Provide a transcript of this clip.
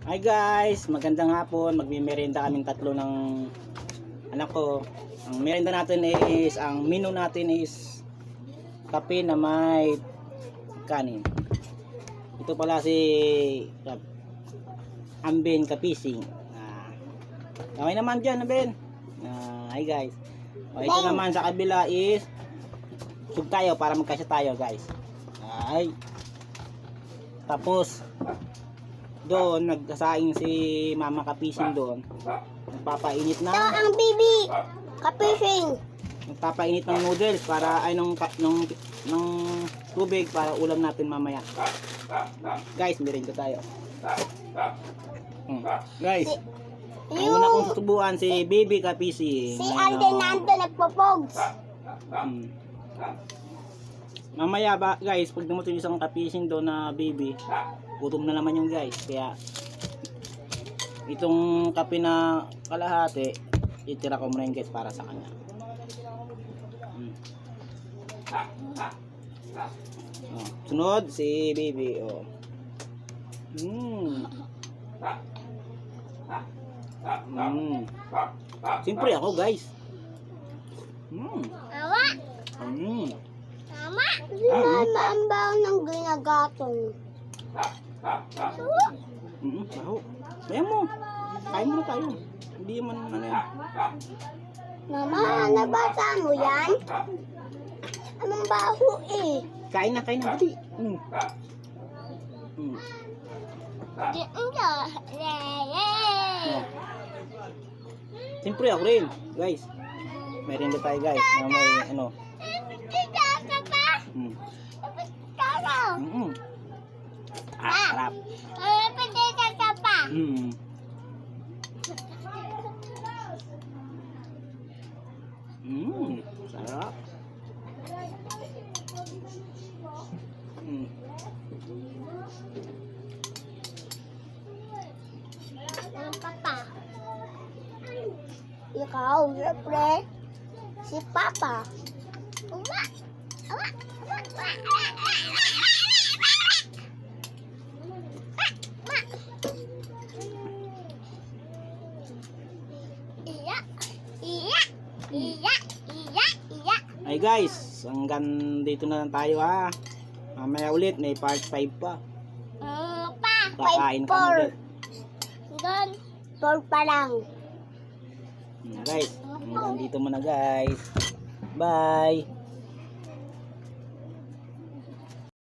Hi guys, magandang hapon. Magme-merienda kaming tatlo ng anak ko. Ang merienda natin is, ang menu natin is kape na may kanin. Ito pala si Amben Kapising. Okay naman dyan, Amben. Hi guys. Ito naman sa kabila is sug tayo para magkasya tayo guys. Ay. Tapos doon nagsasaing si Mama Kapising doon. Nagpapainit na. Ito ang bibi Kapising. Nagpapainit ng noodles para ay ng tubig para ulam natin mamaya. Guys, merienda tayo. Guys, ang una kong susubuan si Baby Kapising. Si Alden nando nagpo-pogs. Mamaya ba guys, pag dumating isang kapising doon na baby, gutom na naman yung guys. Kaya itong kape na kalahati, itira ko muna yung guys para sa kanya. Sunod si baby. Siyempre ako guys. Awa. Mama, si Mama ang baho ng ginagatong. Baho. Kaya mo. Kain mo na tayo. Hindi man ano yan. Mama, nabasa mo yan? Anong baho eh? Kain na, dali. Siyempre ako rin, guys. Merienda tayo guys. Na may ano. Sarap. Sarap. Papa. Ikaw, siyempre. Si Papa. Uma. Uma. Ay guys, hanggang dito na lang tayo ha. Mamaya ulit, may part 5 pa. Kakain ka ulit. Doon, 4 pa lang. Guys, hanggang dito muna guys. Bye.